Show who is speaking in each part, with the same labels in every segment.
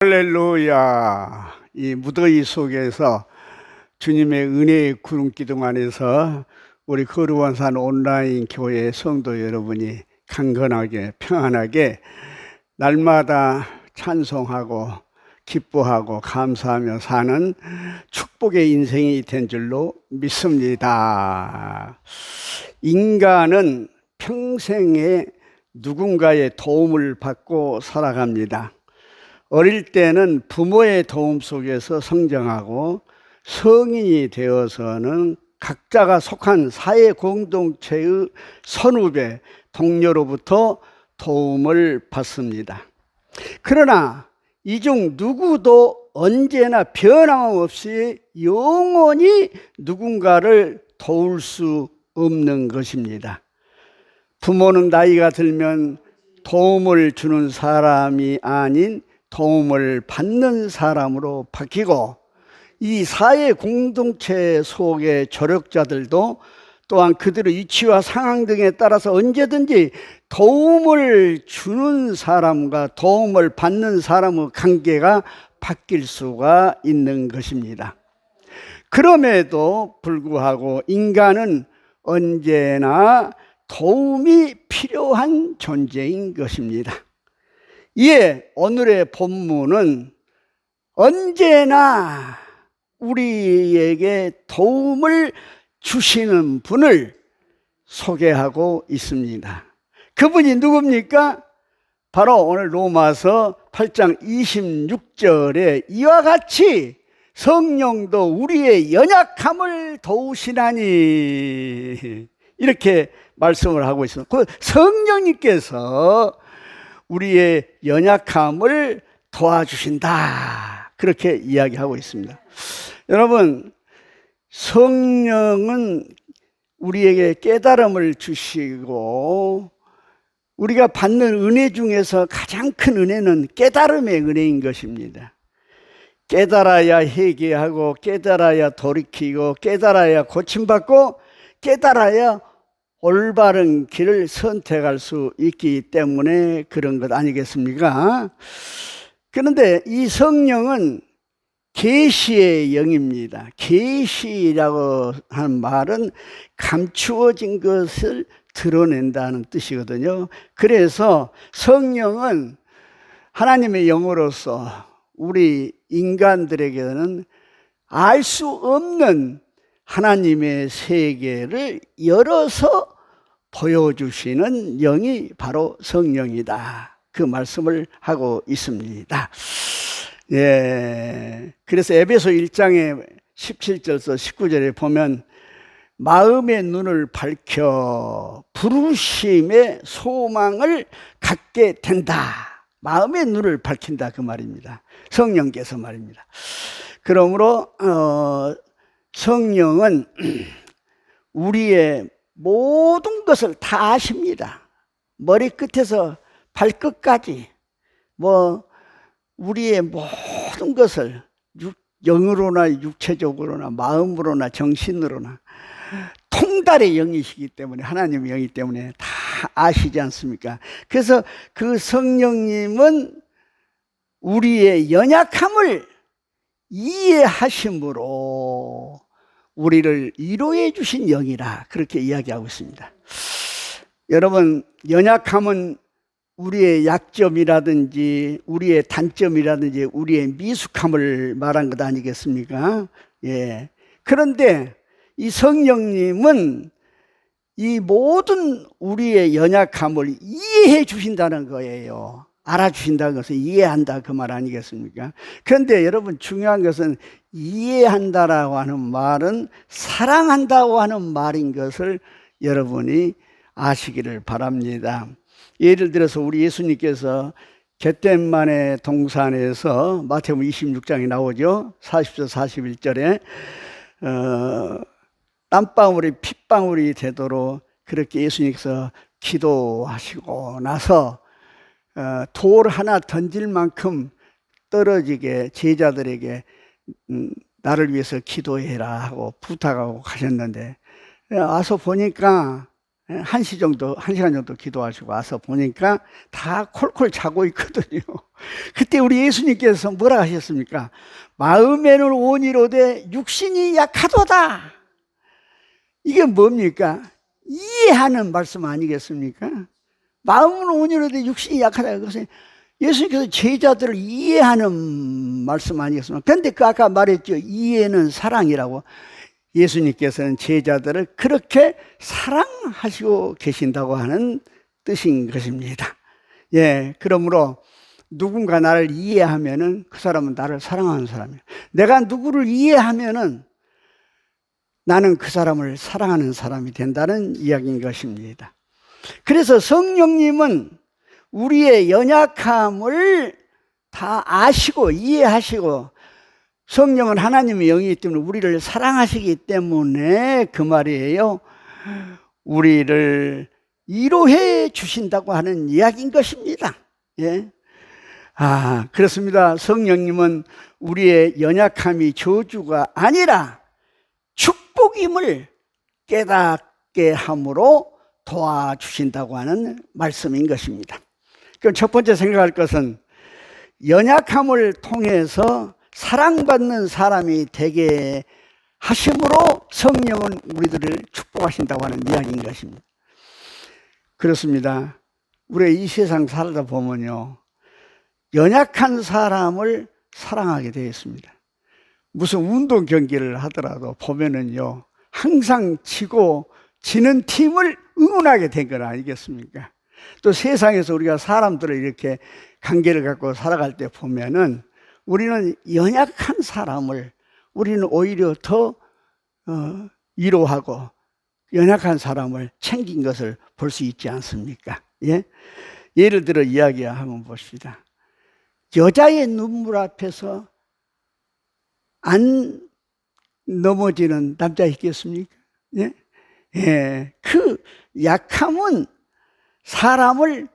Speaker 1: 할렐루야. 이 무더위 속에서 주님의 은혜의 구름 기둥 안에서 우리 거루원산 온라인 교회 성도 여러분이 강건하게 평안하게 날마다 찬송하고 기뻐하고 감사하며 사는 축복의 인생이 된 줄로 믿습니다. 인간은 평생에 누군가의 도움을 받고 살아갑니다. 어릴 때는 부모의 도움 속에서 성장하고 성인이 되어서는 각자가 속한 사회 공동체의 선후배, 동료로부터 도움을 받습니다. 그러나 이 중 누구도 언제나 변함없이 영원히 누군가를 도울 수 없는 것입니다. 부모는 나이가 들면 도움을 주는 사람이 아닌 도움을 받는 사람으로 바뀌고, 이 사회 공동체 속의 조력자들도 또한 그들의 위치와 상황 등에 따라서 언제든지 도움을 주는 사람과 도움을 받는 사람의 관계가 바뀔 수가 있는 것입니다. 그럼에도 불구하고 인간은 언제나 도움이 필요한 존재인 것입니다. 이에 오늘의 본문은 언제나 우리에게 도움을 주시는 분을 소개하고 있습니다. 그분이 누굽니까? 바로 오늘 로마서 8장 26절에 이와 같이 성령도 우리의 연약함을 도우시나니, 이렇게 말씀을 하고 있습니다. 그 성령님께서 우리의 연약함을 도와주신다, 그렇게 이야기하고 있습니다. 여러분, 성령은 우리에게 깨달음을 주시고, 우리가 받는 은혜 중에서 가장 큰 은혜는 깨달음의 은혜인 것입니다. 깨달아야 회개하고, 깨달아야 돌이키고, 깨달아야 고침받고, 깨달아야 올바른 길을 선택할 수 있기 때문에 그런 것 아니겠습니까? 그런데 이 성령은 계시의 영입니다. 계시라고 하는 말은 감추어진 것을 드러낸다는 뜻이거든요. 그래서 성령은 하나님의 영으로서 우리 인간들에게는 알 수 없는 하나님의 세계를 열어서 보여주시는 영이 바로 성령이다, 그 말씀을 하고 있습니다. 예. 그래서 에베소 1장의 17절에서 19절에 보면 마음의 눈을 밝혀 부르심의 소망을 갖게 된다. 마음의 눈을 밝힌다, 그 말입니다. 성령께서 말입니다. 그러므로 성령은 우리의 모든 것을 다 아십니다. 머리끝에서 발끝까지 우리의 모든 것을 영으로나 육체적으로나 마음으로나 정신으로나 통달의 영이시기 때문에, 하나님의 영이기 때문에 다 아시지 않습니까? 그래서 그 성령님은 우리의 연약함을 이해하심으로 우리를 위로해 주신 영이라, 그렇게 이야기하고 있습니다. 여러분, 연약함은 우리의 약점이라든지 우리의 단점이라든지 우리의 미숙함을 말한 것 아니겠습니까? 예. 그런데 이 성령님은 이 모든 우리의 연약함을 이해해 주신다는 거예요. 알아주신다는 것은 이해한다, 그 말 아니겠습니까? 그런데 여러분, 중요한 것은 이해한다라고 하는 말은 사랑한다고 하는 말인 것을 여러분이 아시기를 바랍니다. 예를 들어서 우리 예수님께서 겟세마네 동산에서 마태복음 26장에 나오죠. 40절 41절에 땀방울이 핏방울이 되도록 그렇게 예수님께서 기도하시고 나서 돌 하나 던질 만큼 떨어지게 제자들에게 나를 위해서 기도해라 하고 부탁하고 가셨는데, 와서 보니까 한 시간 정도 기도하시고 와서 보니까 다 콜콜 자고 있거든요. 그때 우리 예수님께서 뭐라 하셨습니까? 마음에는 온이로되 육신이 약하도다. 이게 뭡니까? 이해하는 말씀 아니겠습니까? 마음은 온이로되 육신이 약하다. 그것은 예수님께서 제자들을 이해하는 말씀 아니겠습니까? 그런데 그 아까 말했죠. 이해는 사랑이라고. 예수님께서는 제자들을 그렇게 사랑하시고 계신다고 하는 뜻인 것입니다. 예, 그러므로 누군가 나를 이해하면은 그 사람은 나를 사랑하는 사람이에요. 내가 누구를 이해하면은 나는 그 사람을 사랑하는 사람이 된다는 이야기인 것입니다. 그래서 성령님은 우리의 연약함을 다 아시고 이해하시고, 성령은 하나님의 영이기 때문에 우리를 사랑하시기 때문에 그 말이에요, 우리를 위로해 주신다고 하는 이야기인 것입니다. 예. 그렇습니다. 성령님은 우리의 연약함이 저주가 아니라 축복임을 깨닫게 함으로 도와주신다고 하는 말씀인 것입니다. 그럼 첫 번째 생각할 것은 연약함을 통해서 사랑받는 사람이 되게 하심으로 성령은 우리들을 축복하신다고 하는 이야기인 것입니다. 그렇습니다. 우리 이 세상 살다 보면요, 연약한 사람을 사랑하게 되어 있습니다. 무슨 운동 경기를 하더라도 보면은요, 항상 지는 팀을 응원하게 된 건 아니겠습니까? 또 세상에서 우리가 사람들을 이렇게 관계를 갖고 살아갈 때 보면은 우리는 연약한 사람을 우리는 오히려 더 위로하고 연약한 사람을 챙긴 것을 볼 수 있지 않습니까? 예? 예를 들어 이야기 한번 봅시다. 여자의 눈물 앞에서 안 넘어지는 남자 있겠습니까? 예? 예. 그 약함은 사람을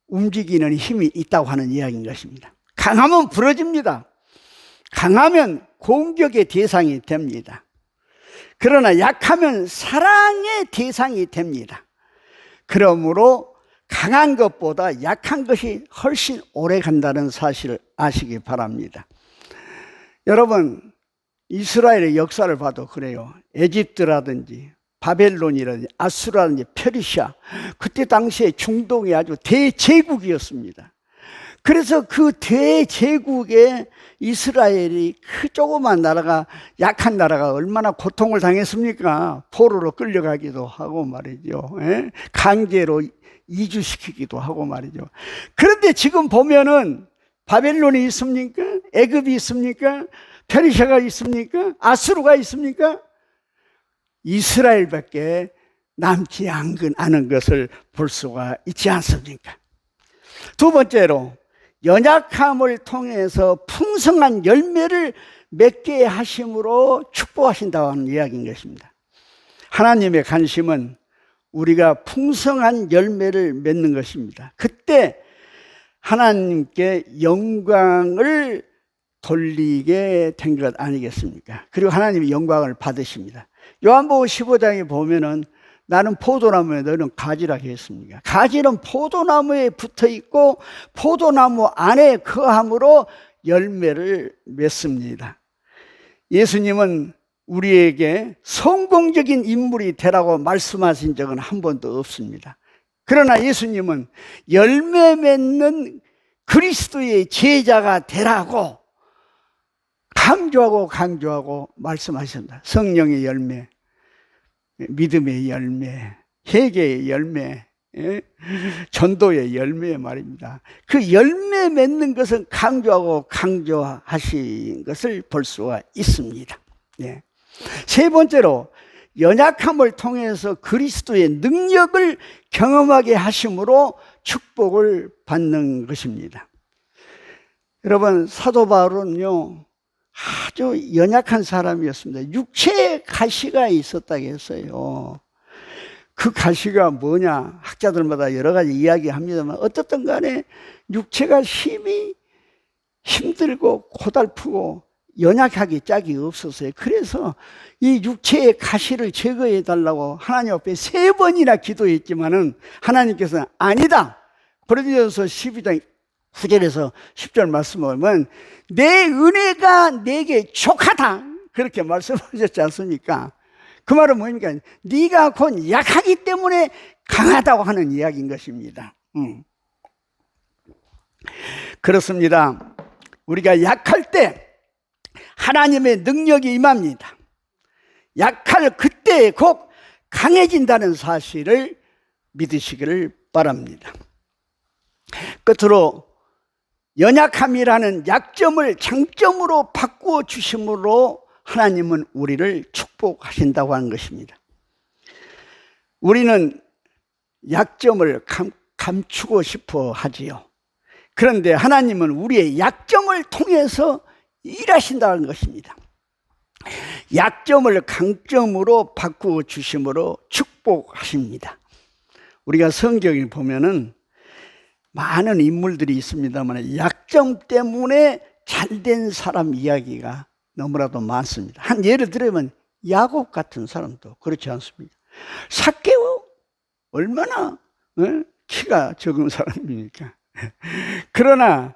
Speaker 1: 움직이는 힘이 있다고 하는 이야기인 것입니다. 강하면 부러집니다. 강하면 공격의 대상이 됩니다. 그러나 약하면 사랑의 대상이 됩니다. 그러므로 강한 것보다 약한 것이 훨씬 오래 간다는 사실을 아시기 바랍니다. 여러분, 이스라엘의 역사를 봐도 그래요. 에집트라든지 바벨론이라든지 아수라든지 페르시아, 그때 당시에 중동이 아주 대제국이었습니다. 그래서 그 대제국에 이스라엘이 그 조그만 나라가, 약한 나라가 얼마나 고통을 당했습니까? 포로로 끌려가기도 하고 말이죠. 예? 강제로 이주시키기도 하고 말이죠. 그런데 지금 보면은 바벨론이 있습니까? 애굽이 있습니까? 페르시아가 있습니까? 아수르가 있습니까? 이스라엘밖에 남지 않은 것을 볼 수가 있지 않습니까? 두 번째로, 연약함을 통해서 풍성한 열매를 맺게 하심으로 축복하신다고 하는 이야기인 것입니다. 하나님의 관심은 우리가 풍성한 열매를 맺는 것입니다. 그때 하나님께 영광을 돌리게 된 것 아니겠습니까? 그리고 하나님이 영광을 받으십니다. 요한복음 15장에 보면은 나는 포도나무에 너는 가지라 했습니다. 가지는 포도나무에 붙어 있고 포도나무 안에 거함으로 열매를 맺습니다. 예수님은 우리에게 성공적인 인물이 되라고 말씀하신 적은 한 번도 없습니다. 그러나 예수님은 열매 맺는 그리스도의 제자가 되라고 강조하고 말씀하셨습니다. 성령의 열매, 믿음의 열매, 회개의 열매, 전도의 열매 말입니다. 그 열매 맺는 것은 강조하신 것을 볼 수가 있습니다. 예. 세 번째로, 연약함을 통해서 그리스도의 능력을 경험하게 하심으로 축복을 받는 것입니다. 여러분, 사도 바울은요, 아주 연약한 사람이었습니다. 육체에 가시가 있었다고 했어요. 그 가시가 뭐냐, 학자들마다 여러 가지 이야기합니다만 어떻든 간에 육체가 힘들고 고달프고 연약하기 짝이 없었어요. 그래서 이 육체의 가시를 제거해 달라고 하나님 앞에 3번이나 기도했지만은 하나님께서는 아니다. 고린도전서 12장 9절에서 10절 말씀을 보면 내 은혜가 내게 족하다 그렇게 말씀하셨지 않습니까? 그 말은 뭡니까? 네가 곧 약하기 때문에 강하다고 하는 이야기인 것입니다. 그렇습니다. 우리가 약할 때 하나님의 능력이 임합니다. 약할 그때 곧 강해진다는 사실을 믿으시기를 바랍니다. 끝으로 연약함이라는 약점을 장점으로 바꾸어 주심으로 하나님은 우리를 축복하신다고 하는 것입니다. 우리는 약점을 감추고 싶어 하지요. 그런데 하나님은 우리의 약점을 통해서 일하신다는 것입니다. 약점을 강점으로 바꾸어 주심으로 축복하십니다. 우리가 성경을 보면은 많은 인물들이 있습니다만 약점 때문에 잘된 사람 이야기가 너무나도 많습니다. 한 예를 들면 야곱 같은 사람도 그렇지 않습니까? 삭개오 얼마나 키가 적은 사람입니까? 그러나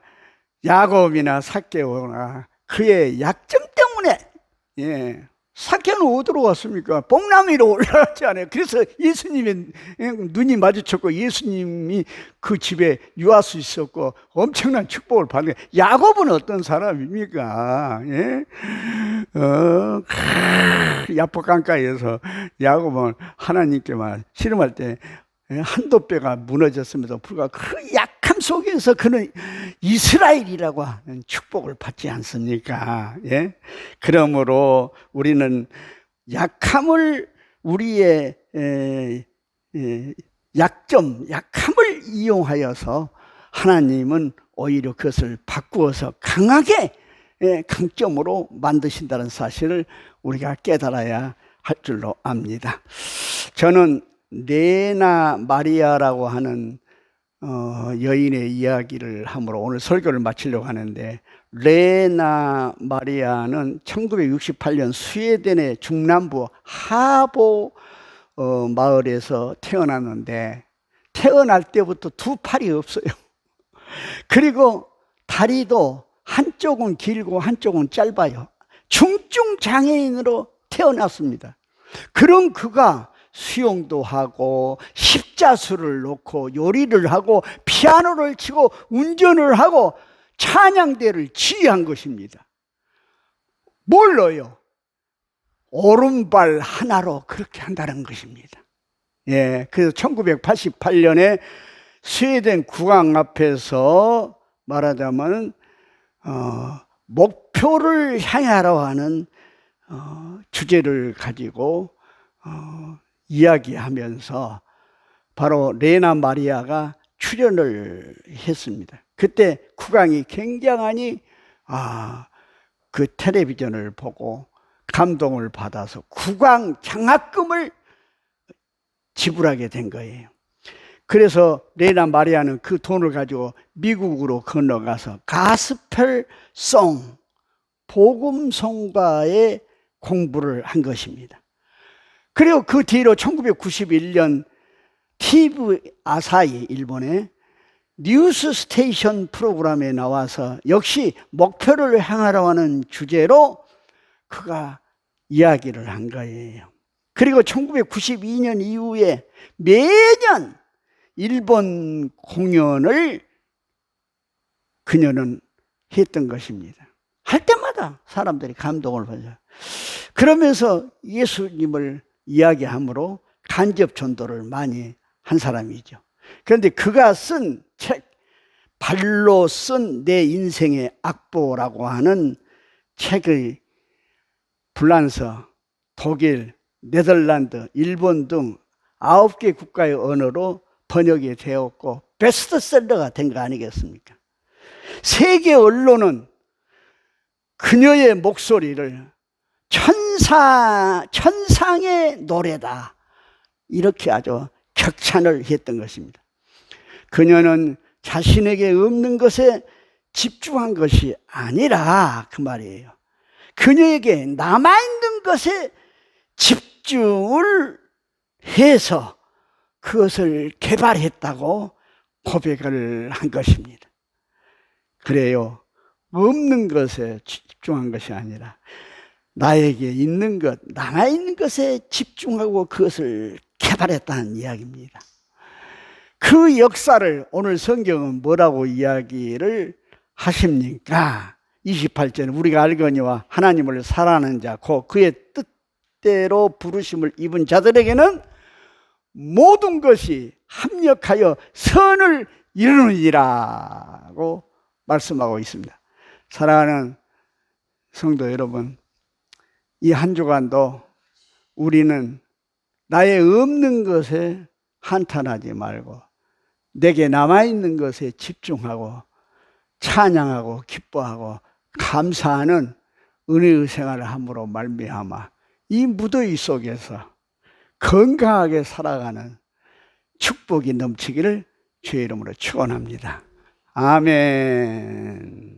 Speaker 1: 야곱이나 삭개오나 그의 약점 때문에 삭개오는 어디로 왔습니까? 뽕나무 위로 올라갔지 않아요. 그래서 예수님의 눈이 마주쳤고 예수님이 그 집에 유할 수 있었고 엄청난 축복을 받는 거예요. 야곱은 어떤 사람입니까? 야포 강가에서 야곱은 하나님께만 씨름할 때 한도뼈가 무너졌음에도 불구하고 그 약함 속에서 그는 이스라엘이라고 하는 축복을 받지 않습니까? 그러므로 우리는 약함을 우리의 약함을 이용하여서 하나님은 오히려 그것을 바꾸어서 강하게 강점으로 만드신다는 사실을 우리가 깨달아야 할 줄로 압니다. 저는 레나 마리아라고 하는 여인의 이야기를 함으로 오늘 설교를 마치려고 하는데, 레나 마리아는 1968년 스웨덴의 중남부 하보 마을에서 태어났는데 태어날 때부터 두 팔이 없어요. 그리고 다리도 한쪽은 길고 한쪽은 짧아요. 중증 장애인으로 태어났습니다. 그런 그가 수영도 하고 십자수를 놓고 요리를 하고 피아노를 치고 운전을 하고 찬양대를 지휘한 것입니다. 뭘로요? 오른발 하나로 그렇게 한다는 것입니다. 그래서 1988년에 스웨덴 국왕 앞에서 말하자면 목표를 향하러 하는 주제를 가지고 이야기하면서 바로 레나 마리아가 출연을 했습니다. 그때 국왕이 굉장히 그 텔레비전을 보고 감동을 받아서 국왕 장학금을 지불하게 된 거예요. 그래서 레나 마리아는 그 돈을 가지고 미국으로 건너가서 가스펠송, 복음성가의 공부를 한 것입니다. 그리고 그 뒤로 1991년 TV 아사히 일본의 뉴스 스테이션 프로그램에 나와서 역시 목표를 향하러 하는 주제로 그가 이야기를 한 거예요. 그리고 1992년 이후에 매년 일본 공연을 그녀는 했던 것입니다. 할 때마다 사람들이 감동을 받아요. 그러면서 예수님을 이야기함으로 간접 전도를 많이 한 사람이죠. 그런데 그가 쓴 책, 발로 쓴 내 인생의 악보라고 하는 책을 프랑스, 독일, 네덜란드, 일본 등 9개 국가의 언어로 번역이 되었고 베스트셀러가 된 거 아니겠습니까? 세계 언론은 그녀의 목소리를 천상의 노래다 이렇게 아주 격찬을 했던 것입니다. 그녀는 자신에게 없는 것에 집중한 것이 아니라 그 말이에요. 그녀에게 남아있는 것에 집중을 해서 그것을 개발했다고 고백을 한 것입니다. 그래요. 없는 것에 집중한 것이 아니라 나에게 있는 것, 남아있는 것에 집중하고 그것을 개발했다는 이야기입니다. 그 역사를 오늘 성경은 뭐라고 이야기를 하십니까? 28절에 우리가 알거니와 하나님을 사랑하는 자, 곧 그의 뜻대로 부르심을 입은 자들에게는 모든 것이 합력하여 선을 이루느니라고 말씀하고 있습니다. 사랑하는 성도 여러분, 이 한 주간도 우리는 나의 없는 것에 한탄하지 말고 내게 남아있는 것에 집중하고 찬양하고 기뻐하고 감사하는 은혜의 생활을 함으로 말미암아 이 무더위 속에서 건강하게 살아가는 축복이 넘치기를 주의 이름으로 축원합니다. 아멘.